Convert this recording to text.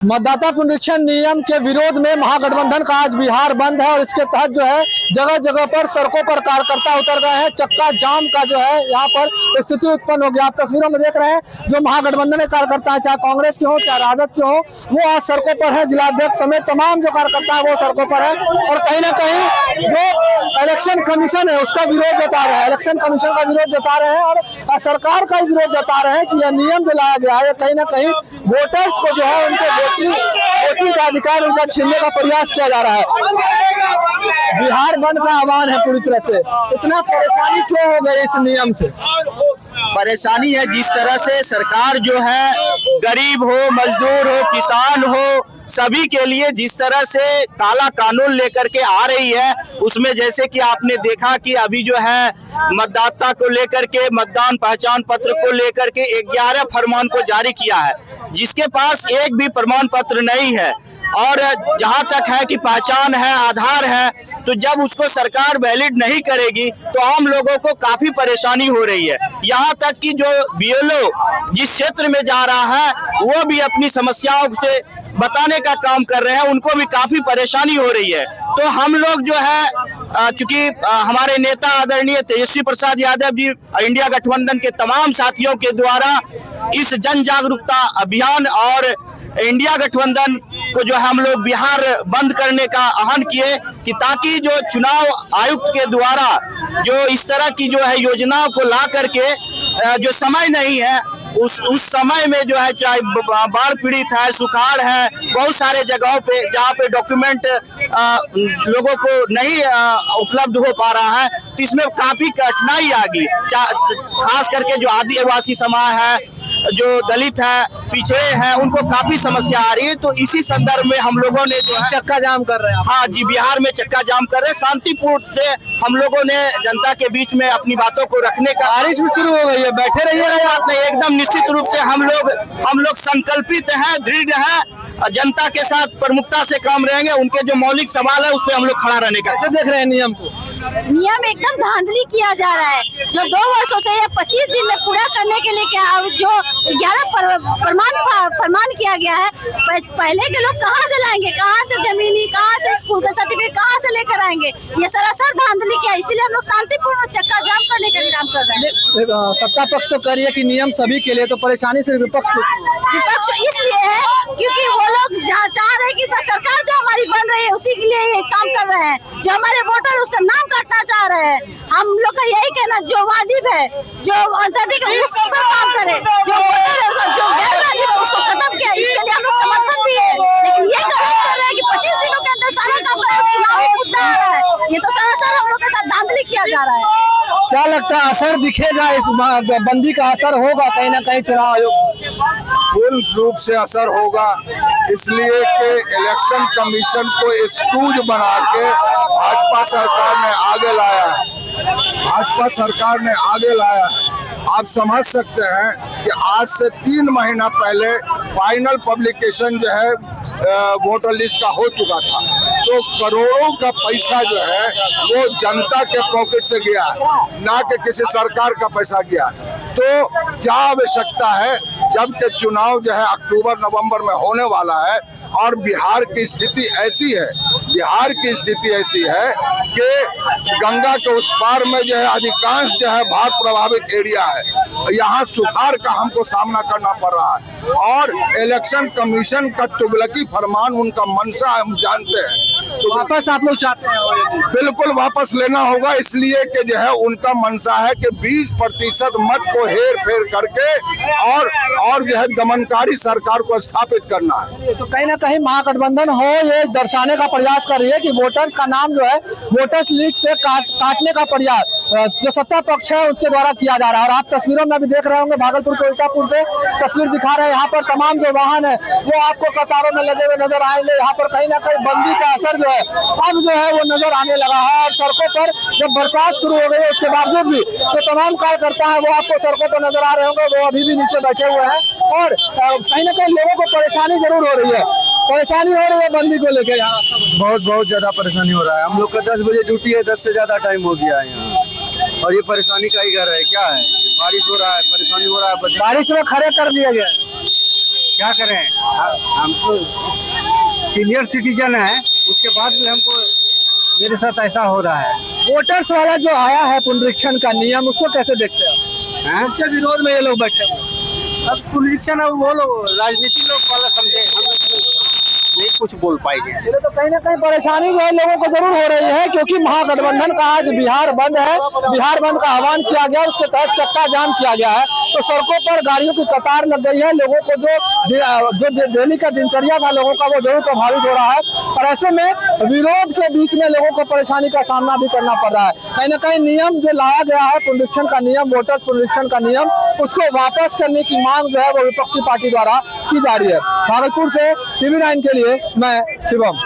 मतदाता पुनरीक्षण नियम के विरोध में महागठबंधन का आज बिहार बंद है और इसके तहत जो है जगह जगह पर सड़कों पर कार्यकर्ता उतर गए हैं। चक्का जाम का जो है यहाँ पर स्थिति उत्पन्न हो गया। आप तस्वीरों में देख रहे हैं जो महागठबंधन के कार्यकर्ता है, चाहे कांग्रेस के हो चाहे राजद के हो, वो आज सड़कों पर है। जिलाध्यक्ष समेत तमाम जो कार्यकर्ता है वो सड़कों पर है और कहीं ना कहीं जो इलेक्शन कमीशन है उसका विरोध जता रहे हैं, इलेक्शन कमीशन का विरोध जता रहे हैं और सरकार का विरोध जता रहे हैं कि यह नियम जो लाया गया है कहीं ना कहीं वोटर्स को जो है उनके वोटिंग का अधिकार उनका छीनने का प्रयास किया जा रहा है। बिहार बंद का आह्वान है पूरी तरह से। इतना परेशानी क्यों हो गई इस नियम से? परेशानी है जिस तरह से सरकार जो है गरीब हो, मजदूर हो, किसान हो, सभी के लिए जिस तरह से काला कानून लेकर के आ रही है, उसमें जैसे कि आपने देखा कि अभी जो है मतदाता को लेकर के, मतदान पहचान पत्र को लेकर के 11 फरमान को जारी किया है, जिसके पास एक भी प्रमाण पत्र नहीं है और जहां तक है कि पहचान है, आधार है, तो जब उसको सरकार वैलिड नहीं करेगी तो आम लोगों को काफी परेशानी हो रही है। यहाँ तक कि जो बीएलओ जिस क्षेत्र में जा रहा है वो भी अपनी समस्याओं से बताने का काम कर रहे हैं, उनको भी काफी परेशानी हो रही है। तो हम लोग जो है चूंकि हमारे नेता आदरणीय तेजस्वी प्रसाद यादव जी इंडिया गठबंधन के तमाम साथियों के द्वारा इस जन जागरूकता अभियान और इंडिया गठबंधन को जो हम लोग बिहार बंद करने का आह्वान किए कि ताकि जो चुनाव आयुक्त के द्वारा जो इस तरह की जो है योजनाओं को ला करके जो समय नहीं है उस समय में जो है चाहे बाढ़ पीड़ित है, सुखाड़ है, बहुत सारे जगहों पे जहाँ पे डॉक्यूमेंट लोगों को नहीं उपलब्ध हो पा रहा है, तो इसमें काफी कठिनाई आ गई। खास करके जो आदिवासी समाज है, जो दलित है, पिछड़े हैं, उनको काफी समस्या आ रही है। तो इसी संदर्भ में हम लोगों ने जो है चक्का जाम कर रहे हैं। हाँ जी, बिहार में चक्का जाम कर रहे हैं। शांतिपूर्ण से हम लोगों ने जनता के बीच में अपनी बातों को रखने का। बारिश भी शुरू हो गई है, बैठे रहिएगा बात नहीं, एकदम निश्चित रूप से हम लोग संकल्पित हैं, दृढ़ हैं, जनता के साथ प्रमुखता से काम रहेंगे। उनके जो मौलिक सवाल है उस पर हम लोग खड़ा रहने का। कैसे देख रहे हैं नियम को? नियम एकदम धांधली किया जा रहा है। जो 2 वर्षों से या 25 दिन में पूरा करने के लिए क्या जो 11 फरमान किया गया है, पहले के लोग कहाँ से लाएंगे, कहाँ से जमीनी, कहाँ से स्कूल का सर्टिफिकेट कहाँ से लेकर आएंगे? ये सरासर धांधली किया, इसीलिए हम लोग शांतिपूर्ण चक्का जाम करने का काम कर रहे हैं। सत्ता पक्ष तो कह रही है कि नियम सभी के लिए, तो परेशानी सिर्फ विपक्ष को। विपक्ष इसलिए है क्योंकि वो लोग चाह रहे हैं कि सरकार जो हमारी बन रही है उसी के लिए ये काम कर रहे हैं। जो हमारे वोटर उसका नाम काटना चाह रहे हैं। हम लोग का यही कहना, जो वाजिब है, जो अंतर्राष्ट्रीय है उस पर काम करे, जो वोटर है जो गैर वाजिब है उसको खत्म किया, इसके लिए हम लोग समर्थन भी है। लेकिन ये गलत कर रहे हैं कि 25 दिनों के अंदर सारा काम करे, चुनावी मुद्दा आ रहा है। ये तो सरासर हम लोग के साथ धांधली किया जा रहा है। क्या लगता है असर दिखेगा, इस बंदी का असर होगा कहीं ना कहीं चुनाव आयोग? पूर्ण रूप से असर होगा, इसलिए कि इलेक्शन कमीशन को स्टूज बना के भाजपा सरकार ने आगे लाया है। भाजपा सरकार ने आगे लाया है। आप समझ सकते हैं कि आज से 3 महीना पहले फाइनल पब्लिकेशन जो है वोटर लिस्ट का हो चुका था, तो करोड़ों का पैसा जो है वो जनता के पॉकेट से गया है, ना कि किसी सरकार का पैसा गया। तो क्या आवश्यकता है, जबकि चुनाव जो है अक्टूबर नवंबर में होने वाला है और बिहार की स्थिति ऐसी है, बिहार की स्थिति ऐसी है कि गंगा के उस पार में जो है अधिकांश जो है बाढ़ प्रभावित एरिया है, यहाँ सुखाड़ का हमको सामना करना पड़ रहा है और इलेक्शन कमीशन का तुगलकी फरमान उनका मंशा हम जानते हैं। तो वापस आप लोग चाहते हैं? बिल्कुल वापस लेना होगा, इसलिए कि जो है उनका मंशा है कि 20% मत को हेर फेर करके और जो है दमनकारी सरकार को स्थापित करना है। तो कहीं ना कहीं महागठबंधन हो ये दर्शाने का प्रयास कर रही है कि वोटर्स का नाम जो है वोटर्स लिस्ट से काटने का प्रयास जो सत्ता पक्ष है उसके द्वारा किया जा रहा है। और आप तस्वीरों में भी देख रहे होंगे, भागलपुर के उल्टापुर से तस्वीर दिखा रहे हैं। यहाँ पर तमाम जो वाहन है वो आपको कतारों में लगे हुए नजर आएंगे। यहाँ पर कहीं ना कहीं बंदी का असर जो है अब जो है वो नजर आने लगा है। और सड़कों पर जब बरसात शुरू हो गई है उसके बावजूद भी जो तमाम कार्यकर्ता है वो आपको सड़कों पर नजर आ रहे होंगे, वो अभी भी नीचे बैठे हुए हैं और कहीं ना कहीं लोगों को परेशानी जरूर हो रही है। परेशानी हो रही है बंदी को लेकर? यहाँ बहुत ज्यादा परेशानी हो रहा है। हम लोग का 10 बजे ड्यूटी है, 10 से ज्यादा टाइम हो गया है यहाँ, और ये परेशानी का ही घर है। क्या है, बारिश हो रहा है, परेशानी हो रहा है। बारिश में खड़े कर दिया गया है। क्या करें, हम तो सीनियर सिटीजन है, उसके बाद भी हमको मेरे साथ ऐसा हो रहा है। वोटर्स वाला जो आया है पुनरीक्षण का नियम, उसको कैसे देखते हैं? हैं? उसके विरोध में ये लोग बैठे हुए हैं। अब पुनरीक्षण अब वो लोग राजनीति लोग वाला समझे, हम लोग नहीं कुछ बोल पाएंगे। ये तो कहीं ना कहीं परेशानी जो है लोगों को जरूर हो रही है, क्योंकि महागठबंधन का आज बिहार बंद है। बिहार बंद का आह्वान किया गया, उसके तहत चक्का जाम किया गया है, तो सड़कों पर गाड़ियों की कतार लग गई है। लोगों को जो डेली का दिनचर्या था लोगों का, वो जरूर प्रभावित हो रहा है। और ऐसे में विरोध के बीच में लोगों को परेशानी का सामना भी करना पड़ रहा है। कहीं ना कहीं नियम जो लाया गया है पुनरीक्षण का नियम, वोटर पुनरीक्षण का नियम, उसको वापस करने की मांग जो है वो विपक्षी पार्टी द्वारा की जा रही है। भागलपुर से TV9 के लिए मैं शिवम।